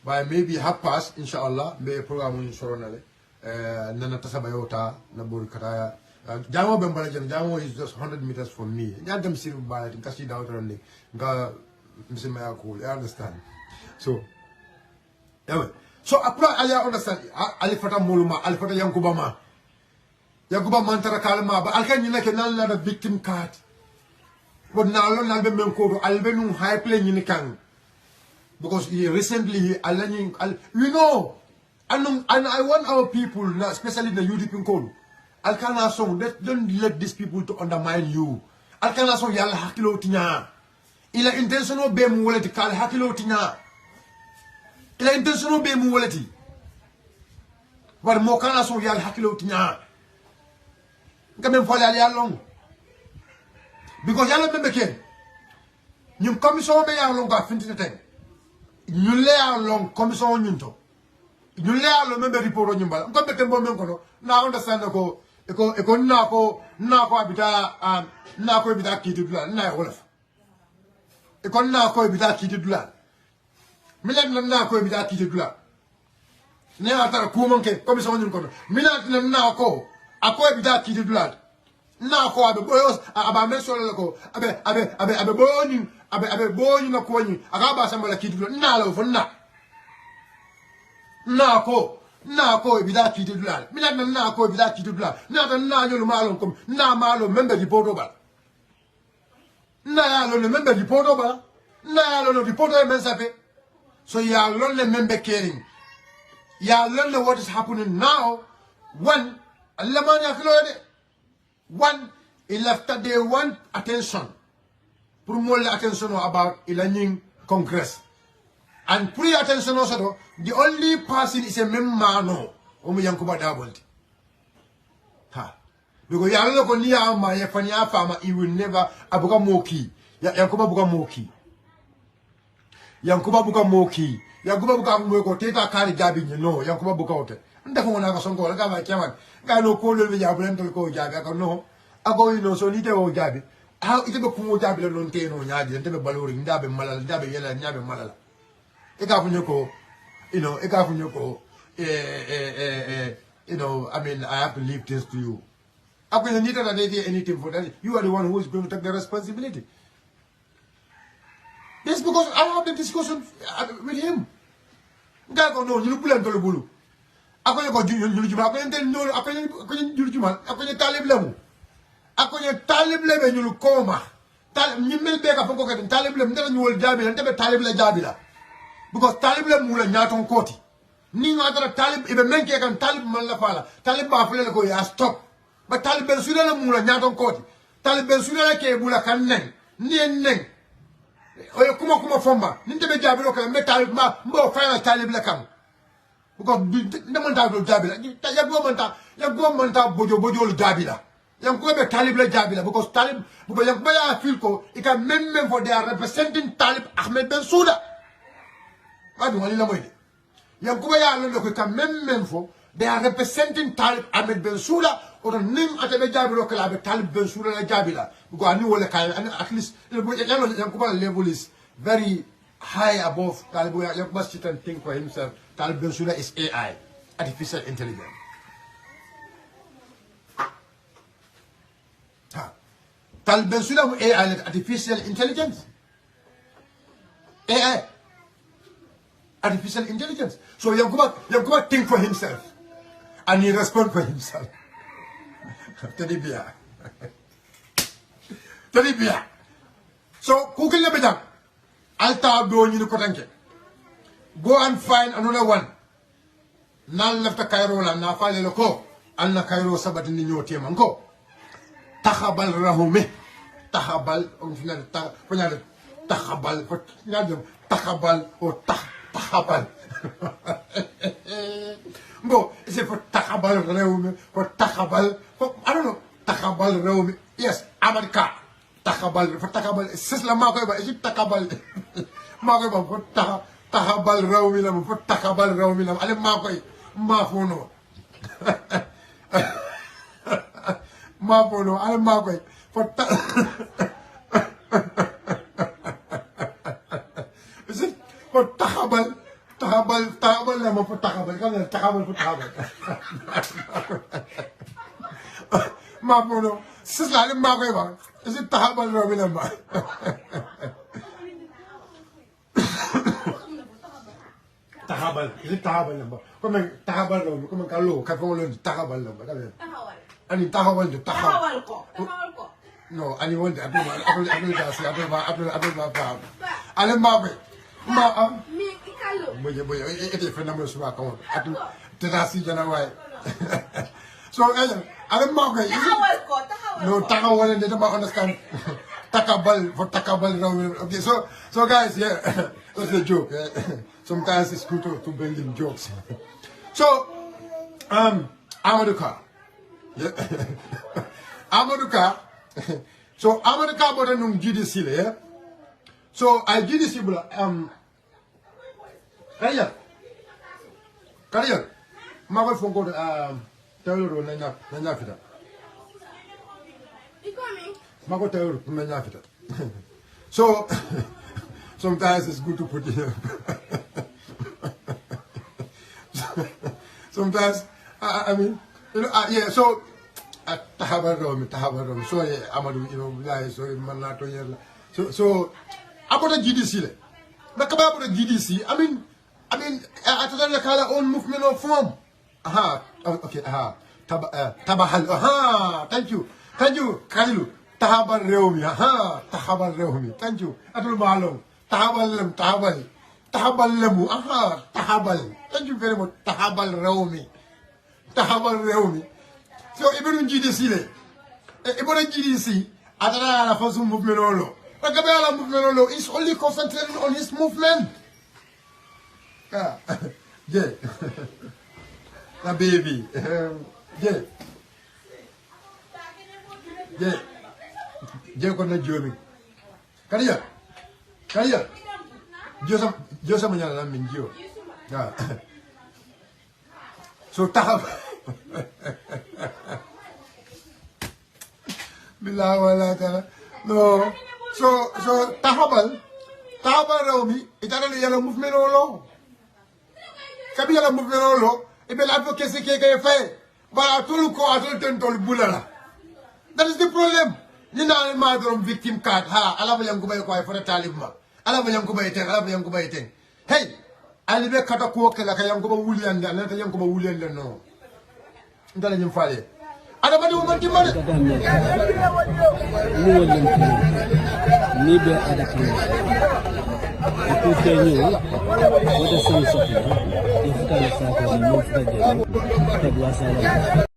by maybe half past inshallah be programme ni soronale na tasaba yota na bol kata jamo be mbala jamo is just 100 meters from me dem sir mbala kasi dawto ni ga misima ya cool I understand so yeah so apra I understand ali fata moluma ali fata yankubama Yakuba mantara kalma ba alkan ni ke nan la victim card but now na be men ko albe nu high play ni kan because recently you know and I want our people especially the UDP code alkana song don't let these people to undermine you alkana song yalla hakilo tinya ila intentional be mu wolati kal hakilo tinya ila intentional be mu wolati war mo kana song yalla hakilo tinya Come for long because yalla membe ken ñum commission be yalla long ka fintine ten ñu le long commission ñun to ñu le yalla membe report ñum bala ko be tembo men ko no na understand ko e ko na ko abita kiti dula na wolof e ko na ko abita kiti dula mi len na ko abita kiti dula ne ata ko mon ke commission ñun ko no mi na ko akoy bida kiti dulad na ko abe boyos aba mesolo ko abe boni na ko ni aga ba sambala kiti dulad na la fo na ko bida kiti dulad mi na ko bida kiti dulad na ta na nyolu malon kom na malo membe di bodo ba na ya lo membe di bodo ba na ya lo di bodo men sape so ya lo le membe caring ya lo what is happening now one one, he left that they want attention. Pour more attention about Ilaning Congress. And pre attention also, the only person is a member Omu Yankuba doubled. Ha. Because Yalo Konia my Fania farmer, he will never Abuka Moki. Yankuba Buka Moki. Yankuba Buka Moki. Yankuba Buka Moko, Teta Kari Gabi, you know, Yankuba Buka. Ndako na kasongo la kama chairman ngano ko le ya blendo ko jabi ako no ako ino so nite o jabi how ite be kumo jabi le non te no nyaadi ite be balori ndabe malala ndabe yela nyabe malala e ka funyo ko you know e ka funyo ko you know I mean I have to leave this to you ako you need to do anything for that you are the one who is going to take the responsibility this because I have the discussion with him ngako no you blendo le bulu akonye ko julu juma akonye tel no akonye julu juma akonye talib lemu akonye talib lebe nyulu koma talib nyimel be ka fonko kadin talib lem ndala nyul jabi lan tabe talib la jabi la because talib lem mula nyaton koti ni ngata talib ibe menke kan talib man la fala talib ba fele ko ya stop ba talib ben sura la mula nyaton koti talib ben sura la ke mula kan nen nen oyo kuma fomba ni tabe jabi lo kala me talib ma mbo fala talib la kam because ndamanta do jabila ya go manta bojo lu jabila yang ko be talib la jabila because talib bu yang baya feel ko it can men for they are representing Talib Ahmed Bensouda adu wali la moy yang ko baya lo ko can men for they are representing Talib Ahmed Bensouda or nim atabe jabilo kala be Talib Bensouda la jabila because ani wala kay at least yang ko ba level is very high above Talib yang must sit and think for himself. Talib Bensouda is AI, artificial intelligence. Talib Bensouda is AI, artificial intelligence. AI, artificial intelligence. So Yankuba think for himself, and he respond for himself. Tadibia. So Google lebedang, alta do ni ko tanke. Go and find another one. Nan lefta Cairo la na fale loko. Anna Cairo sabati ni nyoti mango. Takhabal rahumi. Takhabal on final takhabal for takhabal or takhabal. Go, is it for takhabal rahumi for takhabal? I don't know. Takhabal rahumi. Yes, America. Takhabal for takhabal. Sisla mako ba is it takhabal? Mako ba for takhabal rawmi lam fo takhabal rawmi lam ale makoy mafono mafono ale makoy fo is for takhabal lam fo takhabal kan takhabal fo takhabal mafono sisla ale makoy ba is takhabal rawmi lam Tahabal, is it Tahabal number? Come on, Tahabal number, come on, Kalo, Kapolo, Tahabal number. I mean, Tahawal, the Tahawal. No, I want to So, no, Tahawal, and they don't understand. Takabal for Takabal. Okay, so guys, yeah, that's a joke. Sometimes it's good to bring in jokes. So, Amaduka. Yeah. Amaduka. So, Amaduka bought a new GDC there. So, I GDC, Kariya. My phone called, tell you, Nanyafita. So, sometimes it's good to put it here. Sometimes, I mean, you know, yeah, so, Tahabarom, so, Amadu, you know, so, about the GDC, about the GDC, I mean, I thought they call their own movement of form. Okay, Tabahal, thank you, Kalilu. Tahabal Reumi, Tahabal Reumi, thank you. Atul Malong, Tahabal, Tahabal Lemu, Tahabal, thank you very much. Tahabal Reumi. So, even in GDC, Adana Fosu movement olo. Rakabela movement olo is only concentrating on his movement. Yeah, the baby, Jeko na jomi. Kariya. Josa manyala na minjo. So tahab. Bila wala tala. No. So tahabal Raumi. Itala na yala movement olo. Kabi yala movement olo. Ibe la advocacy keke fe. Ba atulu ko atulu tentol bulala. That is the problem. Nina madrom victim card ha alaba yang kubay ko ay for Talib ma alaba yang kubay ten hey ali be kata ko kala ka yanko ba wuliyande alata yanko ba wuliyande no ndala nyum faale ada badi mo manti mare ni wolen ni be ada kan ko tenyu ko de sanso ko ifta la sa ko ni mo fta je ta